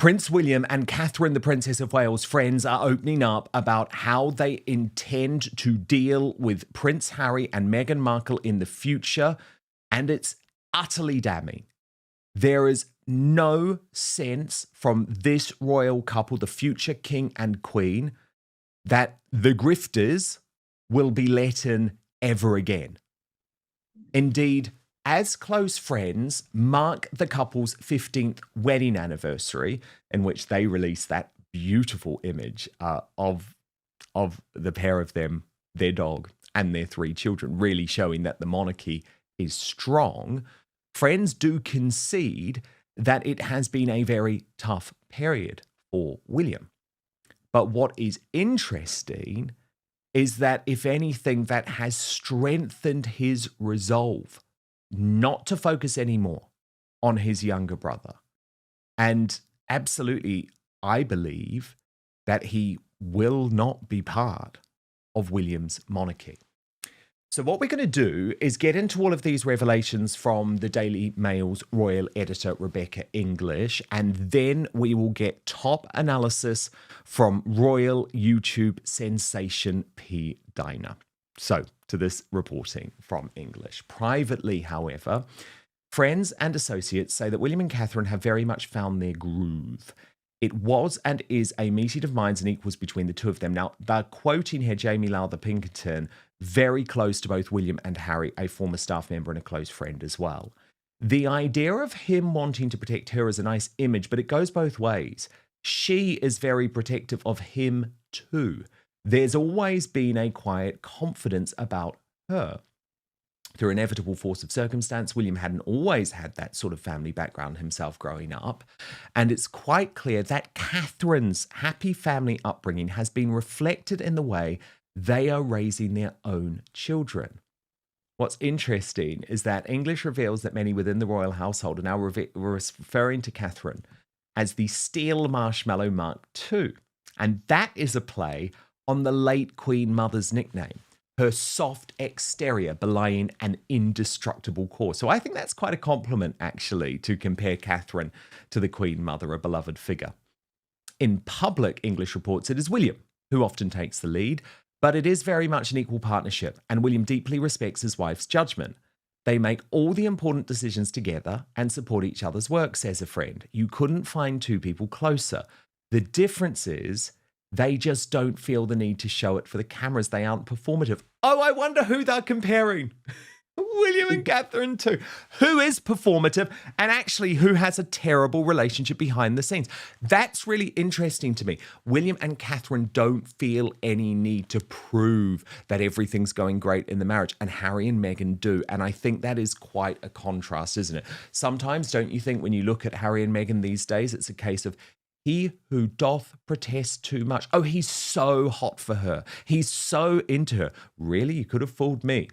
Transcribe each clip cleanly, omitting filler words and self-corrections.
Prince William and Catherine, the Princess of Wales' friends are opening up about how they intend to deal with Prince Harry and Meghan Markle in the future, and it's utterly damning. There is no sense from this royal couple, the future king and queen, that the grifters will be let in ever again. Indeed, as close friends mark the couple's 15th wedding anniversary, in which they released that beautiful image of the pair of them, their dog, and their 3 children, really showing that the monarchy is strong. Friends do concede that it has been a very tough period for William. But what is interesting is that, if anything, that has strengthened his resolve not to focus anymore on his younger brother. And absolutely, I believe that he will not be part of William's monarchy. So what we're going to do is get into all of these revelations from the Daily Mail's royal editor, Rebecca English, and then we will get top analysis from royal YouTube sensation P Dyna. So, to this reporting from English. Privately, however, friends and associates say that William and Catherine have very much found their groove. It was and is a meeting of minds and equals between the two of them. Now, they're quoting here Jamie Lowther Pinkerton, very close to both William and Harry, a former staff member and a close friend as well. The idea of him wanting to protect her is a nice image, but it goes both ways. She is very protective of him too. There's always been a quiet confidence about her. Through inevitable force of circumstance, William hadn't always had that sort of family background himself growing up. And it's quite clear that Catherine's happy family upbringing has been reflected in the way they are raising their own children. What's interesting is that English reveals that many within the royal household are now referring to Catherine as the Steel Marshmallow Mark II. And that is a play on the late Queen Mother's nickname, her soft exterior belying an indestructible core. So I think that's quite a compliment, actually, to compare Catherine to the Queen Mother, a beloved figure. In public, English reports it is William who often takes the lead, but it is very much an equal partnership, and William deeply respects his wife's judgment. They make all the important decisions together and support each other's work, says a friend. You couldn't find two people closer. The difference is they just don't feel the need to show it for the cameras. They aren't performative. Oh, I wonder who they're comparing. William and Catherine too. Who is performative and actually who has a terrible relationship behind the scenes? That's really interesting to me. William and Catherine don't feel any need to prove that everything's going great in the marriage, and Harry and Meghan do. And I think that is quite a contrast, isn't it? Sometimes, don't you think, when you look at Harry and Meghan these days, it's a case of he who doth protest too much. Oh, he's so hot for her. He's so into her. Really? You could have fooled me.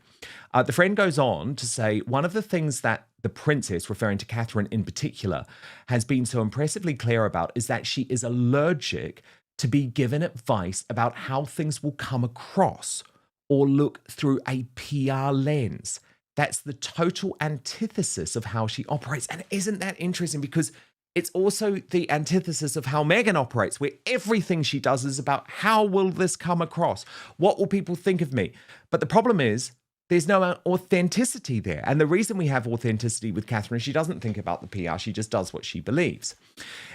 The friend goes on to say, one of the things that the princess, referring to Catherine in particular, has been so impressively clear about is that she is allergic to be given advice about how things will come across or look through a PR lens. That's the total antithesis of how she operates. And isn't that interesting? Because it's also the antithesis of how Meghan operates, where everything she does is about how will this come across? What will people think of me? But the problem is there's no authenticity there. And the reason we have authenticity with Catherine is she doesn't think about the PR. She just does what she believes.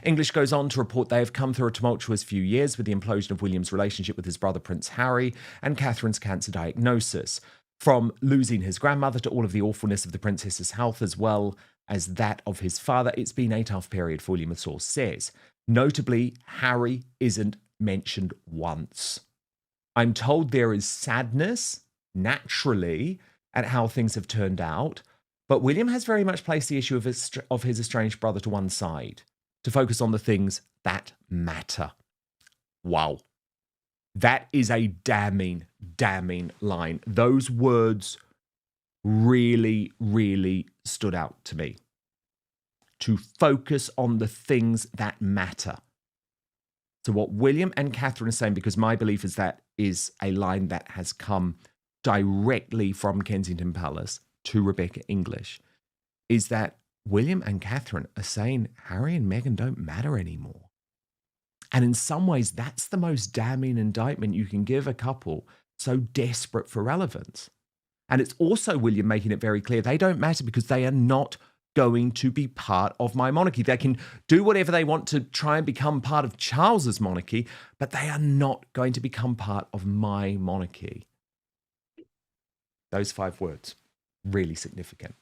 English goes on to report they have come through a tumultuous few years with the implosion of William's relationship with his brother Prince Harry and Catherine's cancer diagnosis. From losing his grandmother to all of the awfulness of the princess's health, as well as that of his father, it's been a tough period for William, a source says. Notably, Harry isn't mentioned once. I'm told there is sadness, naturally, at how things have turned out, but William has very much placed the issue of his estranged brother to one side to focus on the things that matter. Wow. That is a damning, damning line. Those words really, really stood out to me. To focus on the things that matter. So what William and Catherine are saying, because my belief is that is a line that has come directly from Kensington Palace to Rebecca English, is that William and Catherine are saying Harry and Meghan don't matter anymore. And in some ways, that's the most damning indictment you can give a couple so desperate for relevance. And it's also William making it very clear they don't matter because they are not going to be part of my monarchy. They can do whatever they want to try and become part of Charles's monarchy, but they are not going to become part of my monarchy. Those 5 words, really significant.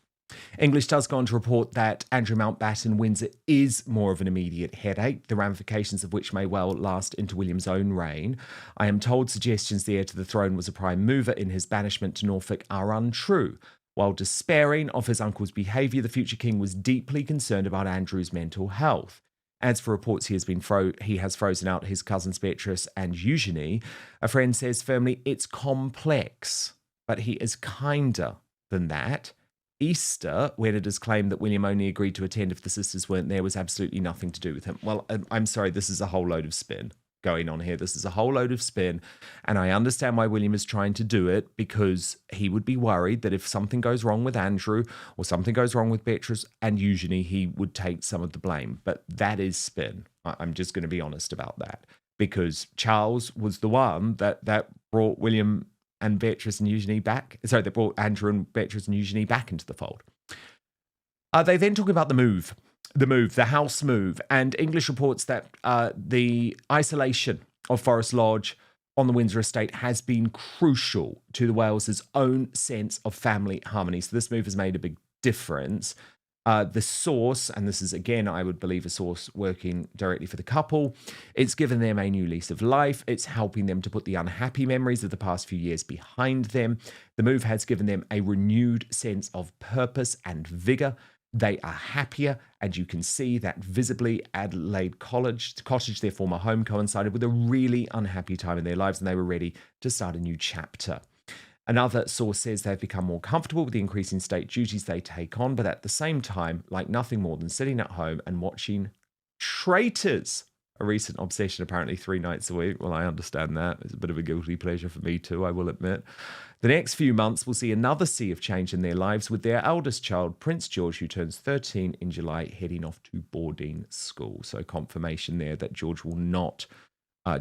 English does go on to report that Andrew Mountbatten Windsor is more of an immediate headache, the ramifications of which may well last into William's own reign. I am told suggestions the heir to the throne was a prime mover in his banishment to Norfolk are untrue. While despairing of his uncle's behaviour, the future king was deeply concerned about Andrew's mental health. As for reports he has frozen out his cousins Beatrice and Eugenie, a friend says firmly it's complex, but he is kinder than that. Easter, when it is claimed that William only agreed to attend if the sisters weren't there, was absolutely nothing to do with him. Well, I'm sorry, this is a whole load of spin going on here. This is a whole load of spin, and I understand why William is trying to do it, because he would be worried that if something goes wrong with Andrew or something goes wrong with Beatrice and Eugenie, he would take some of the blame. But that is spin. I'm just going to be honest about that, because Charles was the one that brought William and Beatrice and Eugenie back. Sorry, they brought Andrew and Beatrice and Eugenie back into the fold. They then talk about the house move, and English reports that the isolation of Forest Lodge on the Windsor estate has been crucial to the Wales' own sense of family harmony. So this move has made a big difference. The source, and this is again, I would believe, a source working directly for the couple, it's given them a new lease of life. It's helping them to put the unhappy memories of the past few years behind them. The move has given them a renewed sense of purpose and vigour. They are happier, and you can see that visibly. Adelaide Cottage, their former home, coincided with a really unhappy time in their lives, and they were ready to start a new chapter. Another source says they've become more comfortable with the increasing state duties they take on, but at the same time, like nothing more than sitting at home and watching Traitors, a recent obsession apparently 3 nights a week. Well, I understand that. It's a bit of a guilty pleasure for me too, I will admit. The next few months will see another sea of change in their lives, with their eldest child, Prince George, who turns 13 in July, heading off to boarding school. So confirmation there that George will not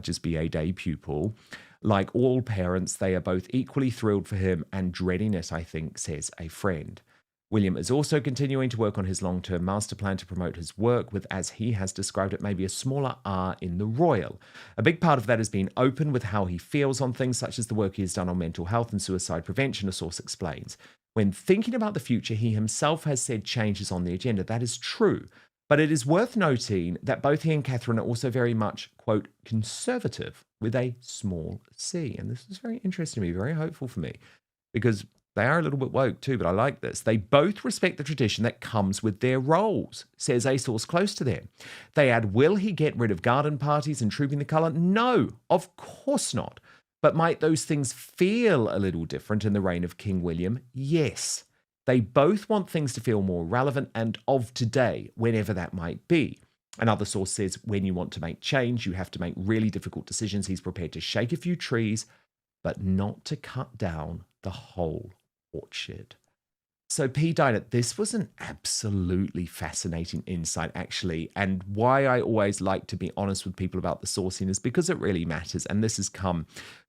just be a day pupil. Like all parents, they are both equally thrilled for him and dreading it, I think, says a friend. William is also continuing to work on his long-term master plan to promote his work with, as he has described it, maybe a smaller R in the royal. A big part of that has been open with how he feels on things such as the work he has done on mental health and suicide prevention, a source explains. When thinking about the future, he himself has said change is on the agenda. That is true. But it is worth noting that both he and Catherine are also very much, quote, conservative with a small c. And this is very interesting to me, very hopeful for me, because they are a little bit woke too, but I like this. They both respect the tradition that comes with their roles, says a source close to them. They add, will he get rid of garden parties and trooping the colour? No, of course not. But might those things feel a little different in the reign of King William? Yes. They both want things to feel more relevant and of today, whenever that might be. Another source says, when you want to make change, you have to make really difficult decisions. He's prepared to shake a few trees, but not to cut down the whole orchard. So P Dyna, this was an absolutely fascinating insight, actually. And why I always like to be honest with people about the sourcing is because it really matters. And this has come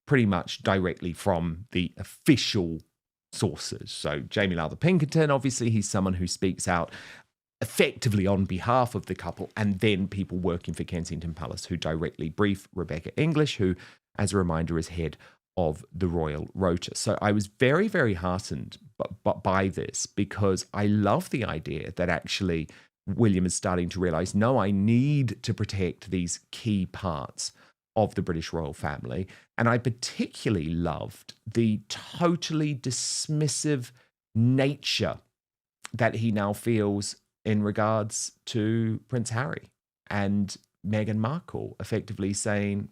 pretty much directly from the official sources. So Jamie Lowther Pinkerton, obviously, he's someone who speaks out effectively on behalf of the couple, and then people working for Kensington Palace who directly brief Rebecca English, who, as a reminder, is head of the Royal Rota. So I was very, very heartened by this, because I love the idea that actually William is starting to realise, no, I need to protect these key parts of the British royal family. And I particularly loved the totally dismissive nature that he now feels in regards to Prince Harry and Meghan Markle, effectively saying,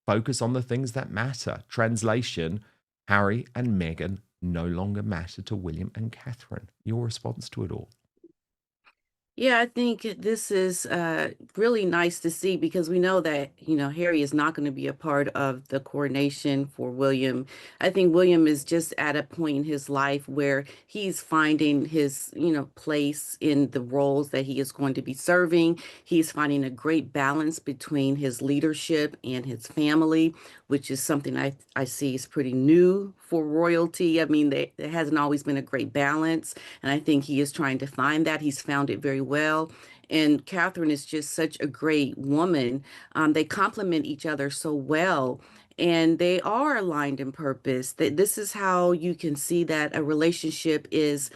focus on the things that matter. Translation, Harry and Meghan no longer matter to William and Catherine. Your response to it all? Yeah, I think this is really nice to see because we know that, Harry is not going to be a part of the coronation for William. I think William is just at a point in his life where he's finding his, place in the roles that he is going to be serving. He's finding a great balance between his leadership and his family, which is something I see is pretty new for royalty. I mean, there hasn't always been a great balance. And I think he is trying to find that. He's found it very well. And Catherine is just such a great woman. They complement each other so well. And they are aligned in purpose. That this is how you can see that a relationship is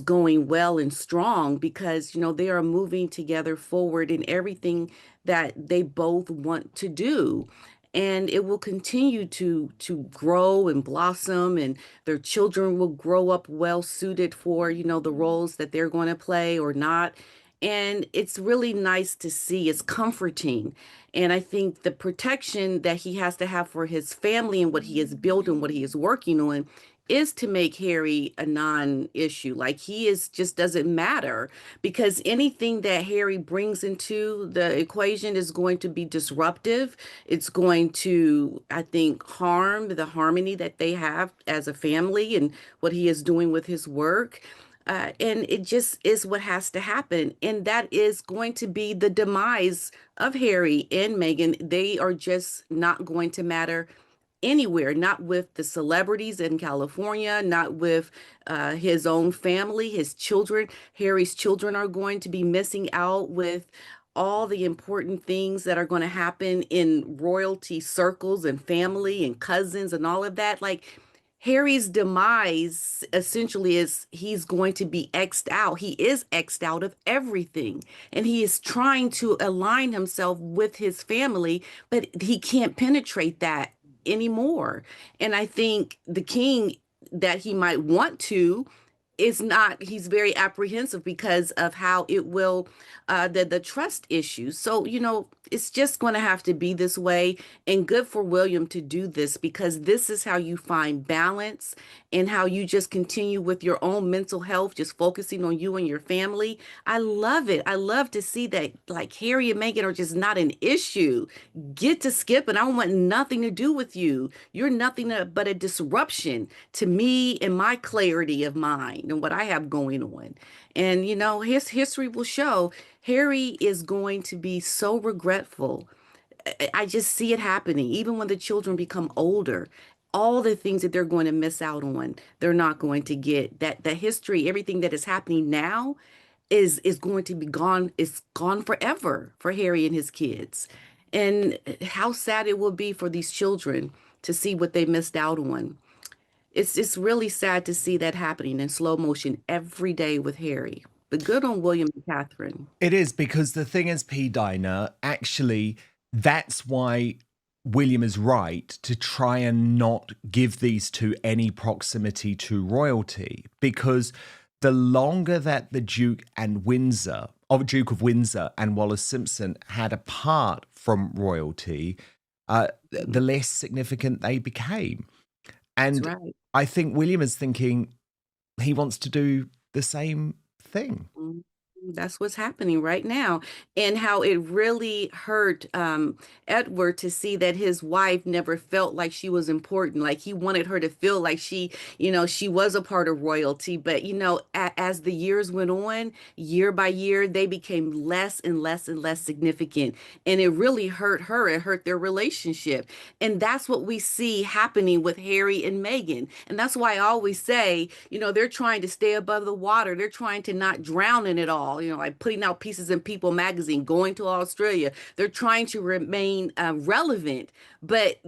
going well and strong because they are moving together forward in everything that they both want to do, and it will continue to grow and blossom, and their children will grow up well suited for the roles that they're going to play or not. And it's really nice to see. It's comforting. And I think the protection that he has to have for his family and what he has built and what he is working on is to make Harry a non-issue. Like he is just doesn't matter because anything that Harry brings into the equation is going to be disruptive. It's going to, I think, harm the harmony that they have as a family and what he is doing with his work. And it just is what has to happen. And that is going to be the demise of Harry and Meghan. They are just not going to matter anywhere, not with the celebrities in California, not with his own family, his children. Harry's children are going to be missing out with all the important things that are going to happen in royalty circles and family and cousins and all of that. Like Harry's demise essentially is he's going to be X'd out. He is X'd out of everything. And he is trying to align himself with his family, but he can't penetrate that anymore. And I think the king that he might want to is not, he's very apprehensive because of how it will the trust issues. So it's just going to have to be this way, and good for William to do this because this is how you find balance and how you just continue with your own mental health, just focusing on you and your family. I love it. I love to see that like Harry and Meghan are just not an issue. Get to skip, and I want nothing to do with you. You're nothing but a disruption to me and my clarity of mind and what I have going on. And his history will show Harry is going to be so regretful. I just see it happening, even when the children become older. All the things that they're going to miss out on, they're not going to get. That the history, everything that is happening now is going to be gone. It's gone forever for Harry and his kids. And how sad it will be for these children to see what they missed out on. It's really sad to see that happening in slow motion every day with Harry. But good on William and Catherine. It is because the thing is, P Dyna, actually, that's why William is right to try and not give these two any proximity to royalty. Because the longer that the Duke of Windsor and Wallis Simpson had apart from royalty, the less significant they became. That's And right. I think William is thinking he wants to do the same thing. Mhm. That's what's happening right now. And how it really hurt Edward to see that his wife never felt like she was important. Like he wanted her to feel like she was a part of royalty. But, as the years went on, year by year, they became less and less and less significant. And it really hurt her. It hurt their relationship. And that's what we see happening with Harry and Meghan. And that's why I always say, they're trying to stay above the water. They're trying to not drown in it all, like putting out pieces in People magazine, going to Australia. They're trying to remain relevant, but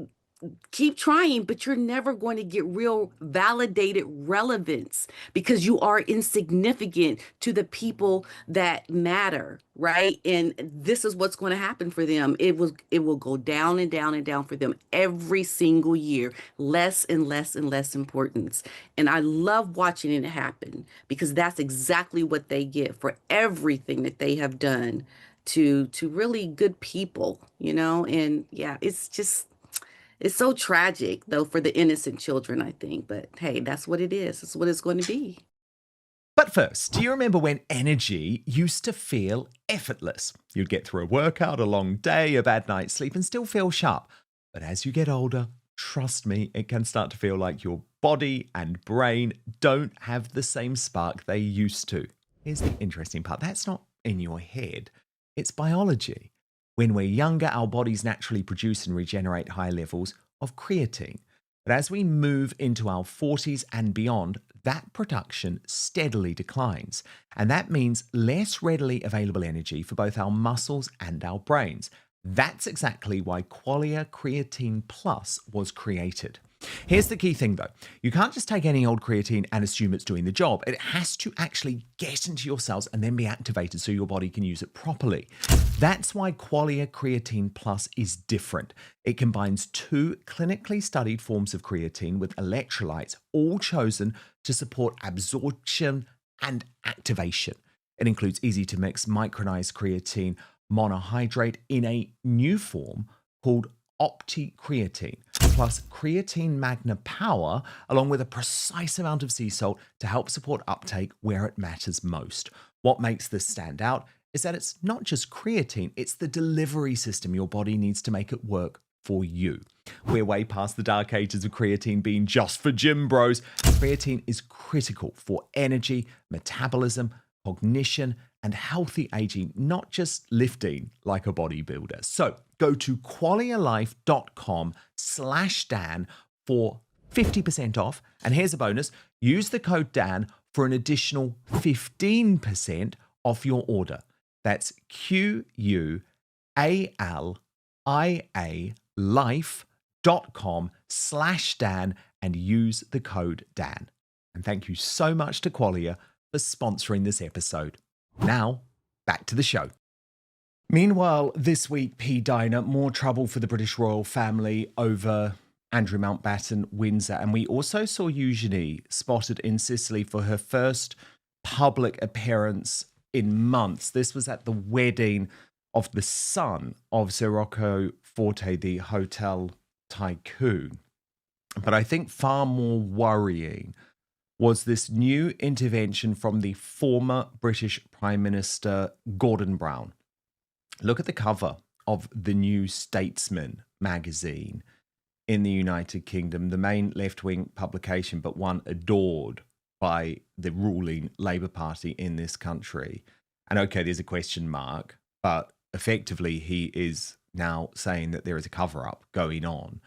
keep trying, but you're never going to get real validated relevance because you are insignificant to the people that matter, right? And this is what's going to happen for them. It will go down and down and down for them every single year, less and less and less importance. And I love watching it happen because that's exactly what they get for everything that they have done to really good people, and yeah, it's so tragic, though, for the innocent children, I think. But hey, that's what it is. It's what it's going to be. But first, do you remember when energy used to feel effortless? You'd get through a workout, a long day, a bad night's sleep, and still feel sharp. But as you get older, trust me, it can start to feel like your body and brain don't have the same spark they used to. Here's the interesting part. That's not in your head. It's biology. When we're younger, our bodies naturally produce and regenerate high levels of creatine. But as we move into our 40s and beyond, that production steadily declines. And that means less readily available energy for both our muscles and our brains. That's exactly why Qualia Creatine Plus was created. Here's the key thing though. You can't just take any old creatine and assume it's doing the job. It has to actually get into your cells and then be activated so your body can use it properly. That's why Qualia Creatine Plus is different. It combines two clinically studied forms of creatine with electrolytes, all chosen to support absorption and activation. It includes easy to mix micronized creatine monohydrate in a new form called OptiCreatine, plus creatine magna power, along with a precise amount of sea salt to help support uptake where it matters most. What makes this stand out is that it's not just creatine, it's the delivery system your body needs to make it work for you. We're way past the dark ages of creatine being just for gym bros. Creatine is critical for energy, metabolism, cognition, and healthy aging, not just lifting like a bodybuilder. So go to qualialife.com/Dan for 50% off. And here's a bonus. Use the code Dan for an additional 15% off your order. That's QUALIA life.com/Dan and use the code Dan. And thank you so much to Qualia for sponsoring this episode. Now, back to the show. Meanwhile, this week, P Dyna, more trouble for the British royal family over Andrew Mountbatten, Windsor. And we also saw Eugenie spotted in Sicily for her first public appearance in months. This was at the wedding of the son of Sir Rocco Forte, the hotel tycoon. But I think far more worrying was this new intervention from the former British Prime Minister Gordon Brown. Look at the cover of the New Statesman magazine in the United Kingdom, the main left-wing publication, but one adored by the ruling Labour Party in this country. And okay, there's a question mark, but effectively he is now saying that there is a cover-up going on.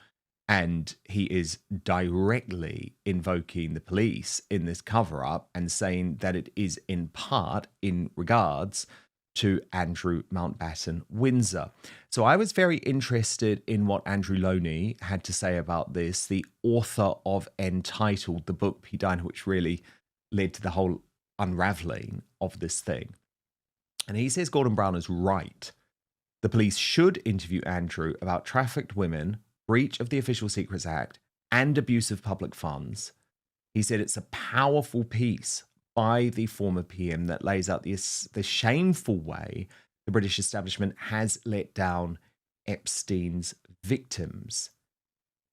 And he is directly invoking the police in this cover-up and saying that it is in part in regards to Andrew Mountbatten Windsor. So I was very interested in what Andrew Loney had to say about this, the author of Entitled, the book P Dyna, which really led to the whole unraveling of this thing. And he says Gordon Brown is right. The police should interview Andrew about trafficked women, breach of the Official Secrets Act, and abuse of public funds. He said it's a powerful piece by the former PM that lays out the shameful way the British establishment has let down Epstein's victims.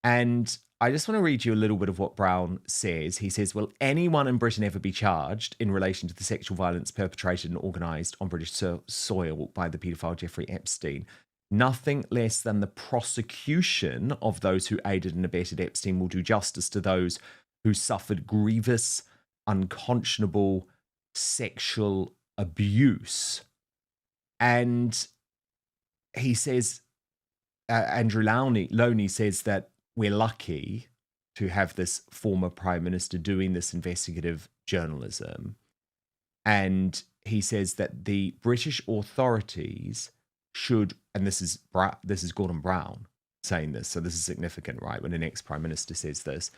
And I just want to read you a little bit of what Brown says. He says, will anyone in Britain ever be charged in relation to the sexual violence perpetrated and organised on British soil by the paedophile Jeffrey Epstein? Nothing less than the prosecution of those who aided and abetted Epstein will do justice to those who suffered grievous, unconscionable sexual abuse. And he says, Andrew Loney says that we're lucky to have this former Prime Minister doing this investigative journalism. And he says that the British authorities should, and this is Gordon Brown saying this, so this is significant, right? When an ex-Prime Minister says this,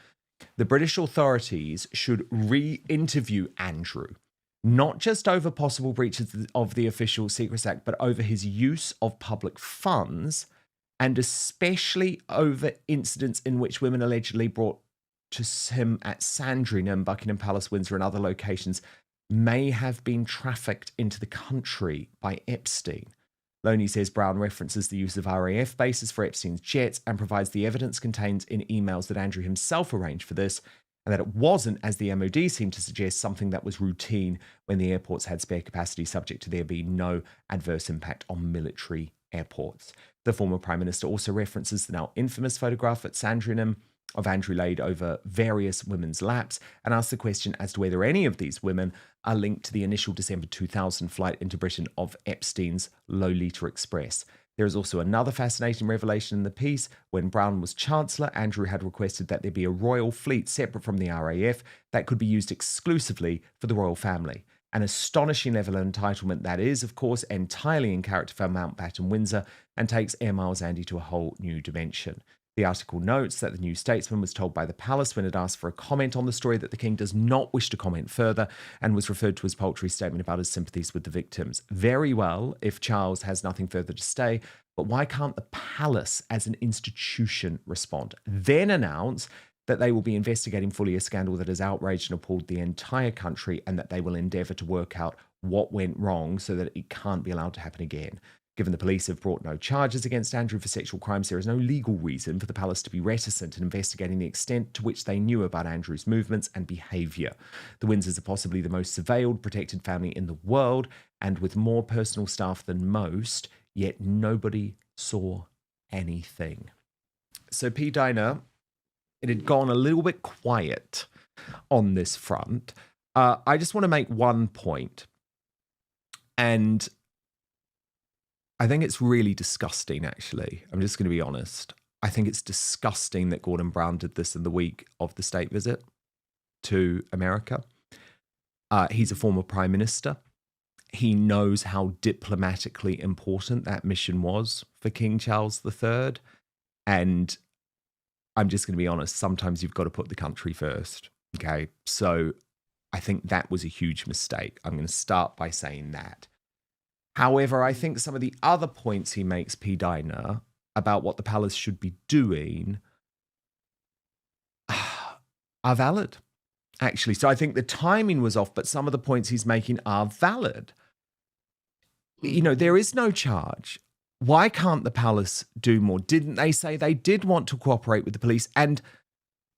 the British authorities should re-interview Andrew, not just over possible breaches of the Official Secrets Act, but over his use of public funds, and especially over incidents in which women allegedly brought to him at Sandringham, Buckingham Palace, Windsor, and other locations may have been trafficked into the country by Epstein. Loney says Brown references the use of RAF bases for Epstein's jets and provides the evidence contained in emails that Andrew himself arranged for this, and that it wasn't, as the MOD seemed to suggest, something that was routine when the airports had spare capacity, subject to there being no adverse impact on military airports. The former Prime Minister also references the now infamous photograph at Sandringham of Andrew laid over various women's laps and asks the question as to whether any of these women are linked to the initial December 2000 flight into Britain of Epstein's Lolita Express. There is also another fascinating revelation in the piece. When Brown was Chancellor, Andrew had requested that there be a royal fleet separate from the RAF that could be used exclusively for the royal family. An astonishing level of entitlement that is, of course, entirely in character for Mountbatten Windsor and takes Air Miles Andy to a whole new dimension. The article notes that the New Statesman was told by the palace when it asked for a comment on the story that the king does not wish to comment further and was referred to his paltry statement about his sympathies with the victims. Very well, if Charles has nothing further to say, but why can't the palace as an institution respond? Then announce that they will be investigating fully a scandal that has outraged and appalled the entire country and that they will endeavour to work out what went wrong so that it can't be allowed to happen again. Given the police have brought no charges against Andrew for sexual crimes, there is no legal reason for the palace to be reticent in investigating the extent to which they knew about Andrew's movements and behaviour. The Windsors are possibly the most surveilled, protected family in the world, and with more personal staff than most, yet nobody saw anything. So P Dyna, it had gone a little bit quiet on this front. I just want to make one point, and I think it's really disgusting, actually. I'm just going to be honest. I think it's disgusting that Gordon Brown did this in the week of the state visit to America. He's a former prime minister. He knows how diplomatically important that mission was for King Charles III. And I'm just going to be honest, sometimes you've got to put the country first. Okay. So I think that was a huge mistake. I'm going to start by saying that. However, I think some of the other points he makes, P Dyna, about what the palace should be doing are valid, actually. So I think the timing was off, but some of the points he's making are valid. You know, there is no charge. Why can't the palace do more? Didn't they say they did want to cooperate with the police? And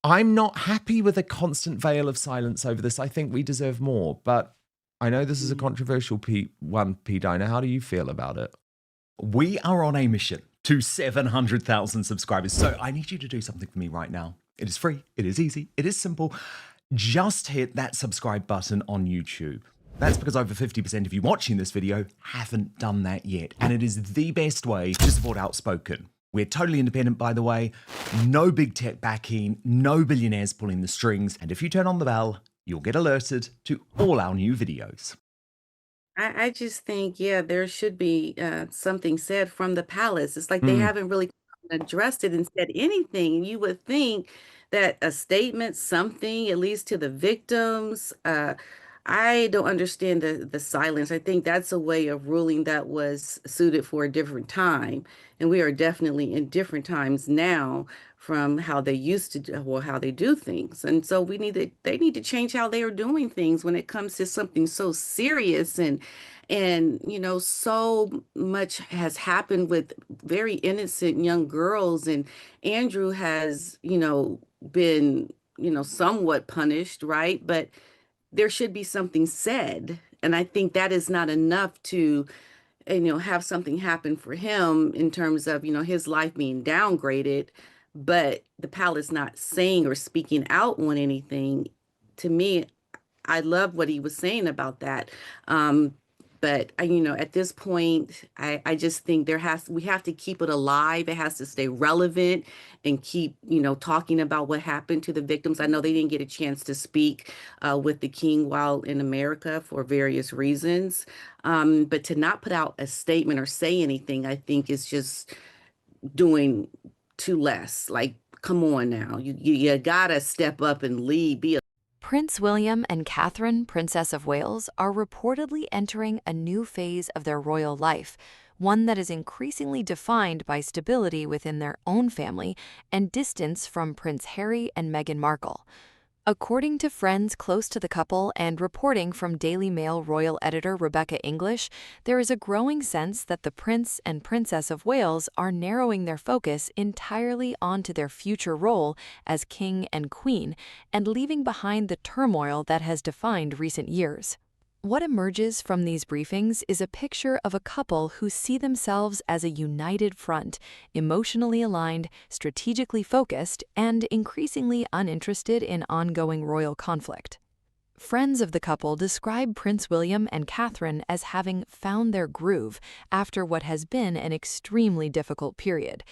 I'm not happy with a constant veil of silence over this. I think we deserve more, but I know this is a controversial P Dyna. How do you feel about it? We are on a mission to 700,000 subscribers. So I need you to do something for me right now. It is free. It is easy. It is simple. Just hit that subscribe button on YouTube. That's because over 50% of you watching this video haven't done that yet. And it is the best way to support Outspoken. We're totally independent, by the way. No big tech backing, no billionaires pulling the strings. And if you turn on the bell, you'll get alerted to all our new videos. I just think, yeah, there should be something said from the palace. It's like they haven't really addressed it and said anything. You would think that a statement, something, at least to the victims. I don't understand the silence. I think that's a way of ruling that was suited for a different time. And we are definitely in different times now from how they used to do, or how they do things. And so they need to change how they are doing things when it comes to something so serious and you know, so much has happened with very innocent young girls, and Andrew has, you know, been, you know, somewhat punished, right? But there should be something said. And I think that is not enough to, you know, have something happen for him in terms of, you know, his life being downgraded, but the palace not saying or speaking out on anything. To me, I love what he was saying about that. But you know, at this point, I just think we have to keep it alive. It has to stay relevant and keep, you know, talking about what happened to the victims. I know they didn't get a chance to speak with the king while in America for various reasons. But to not put out a statement or say anything, I think is just doing too less. Like, come on now, you gotta step up and lead, be a Prince William and Catherine, Princess of Wales, are reportedly entering a new phase of their royal life, one that is increasingly defined by stability within their own family and distance from Prince Harry and Meghan Markle. According to friends close to the couple and reporting from Daily Mail royal editor Rebecca English, there is a growing sense that the Prince and Princess of Wales are narrowing their focus entirely onto their future role as King and Queen and leaving behind the turmoil that has defined recent years. What emerges from these briefings is a picture of a couple who see themselves as a united front, emotionally aligned, strategically focused, and increasingly uninterested in ongoing royal conflict. Friends of the couple describe Prince William and Catherine as having found their groove after what has been an extremely difficult period.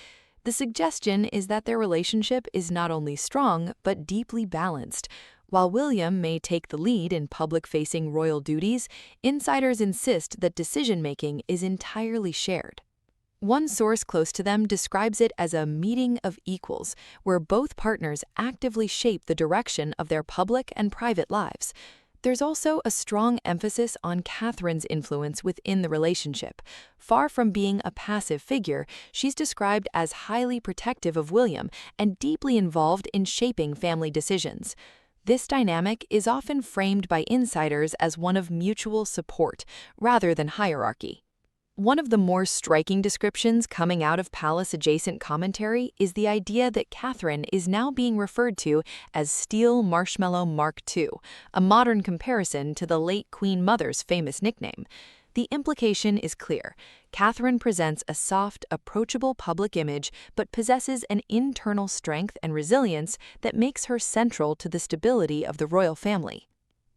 The suggestion is that their relationship is not only strong, but deeply balanced. While William may take the lead in public-facing royal duties, insiders insist that decision-making is entirely shared. One source close to them describes it as a meeting of equals, where both partners actively shape the direction of their public and private lives. There's also a strong emphasis on Catherine's influence within the relationship. Far from being a passive figure, she's described as highly protective of William and deeply involved in shaping family decisions. This dynamic is often framed by insiders as one of mutual support rather than hierarchy. One of the more striking descriptions coming out of palace-adjacent commentary is the idea that Catherine is now being referred to as Steel Marshmallow Mark II, a modern comparison to the late Queen Mother's famous nickname. The implication is clear. Catherine presents a soft, approachable public image, but possesses an internal strength and resilience that makes her central to the stability of the royal family.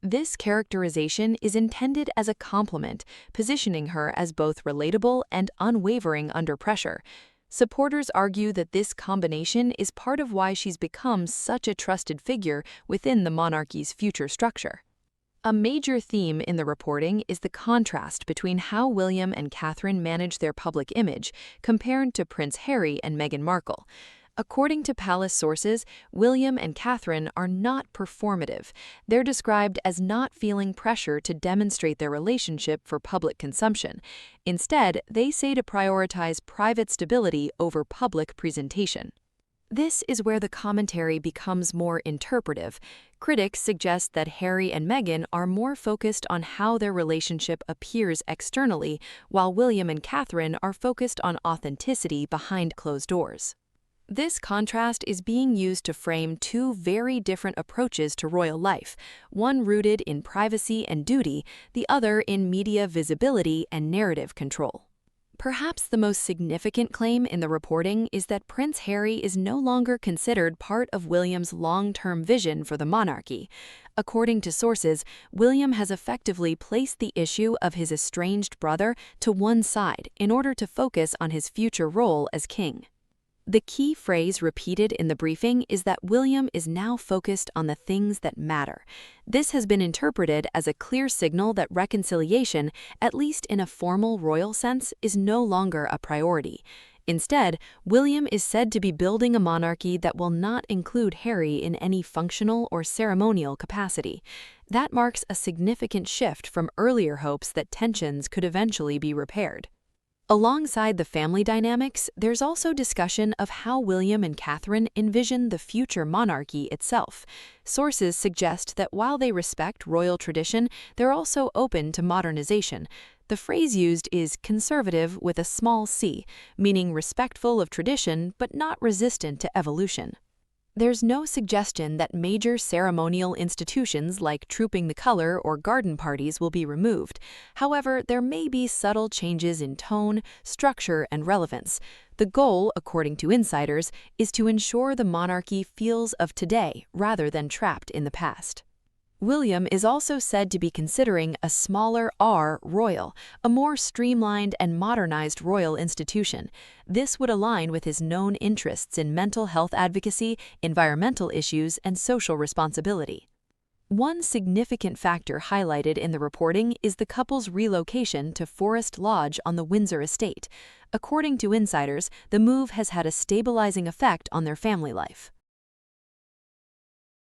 This characterization is intended as a compliment, positioning her as both relatable and unwavering under pressure. Supporters argue that this combination is part of why she's become such a trusted figure within the monarchy's future structure. A major theme in the reporting is the contrast between how William and Catherine manage their public image compared to Prince Harry and Meghan Markle. According to palace sources, William and Catherine are not performative. They're described as not feeling pressure to demonstrate their relationship for public consumption. Instead, they say to prioritize private stability over public presentation. This is where the commentary becomes more interpretive. Critics suggest that Harry and Meghan are more focused on how their relationship appears externally, while William and Catherine are focused on authenticity behind closed doors. This contrast is being used to frame two very different approaches to royal life, one rooted in privacy and duty, the other in media visibility and narrative control. Perhaps the most significant claim in the reporting is that Prince Harry is no longer considered part of William's long-term vision for the monarchy. According to sources, William has effectively placed the issue of his estranged brother to one side in order to focus on his future role as king. The key phrase repeated in the briefing is that William is now focused on the things that matter. This has been interpreted as a clear signal that reconciliation, at least in a formal royal sense, is no longer a priority. Instead, William is said to be building a monarchy that will not include Harry in any functional or ceremonial capacity. That marks a significant shift from earlier hopes that tensions could eventually be repaired. Alongside the family dynamics, there's also discussion of how William and Catherine envision the future monarchy itself. Sources suggest that while they respect royal tradition, they're also open to modernization. The phrase used is conservative with a small c, meaning respectful of tradition but not resistant to evolution. There's no suggestion that major ceremonial institutions like trooping the color or garden parties will be removed. However, there may be subtle changes in tone, structure, and relevance. The goal, according to insiders, is to ensure the monarchy feels of today rather than trapped in the past. William is also said to be considering a smaller R royal, a more streamlined and modernized royal institution. This would align with his known interests in mental health advocacy, environmental issues, and social responsibility. One significant factor highlighted in the reporting is the couple's relocation to Forest Lodge on the Windsor estate. According to insiders, the move has had a stabilizing effect on their family life.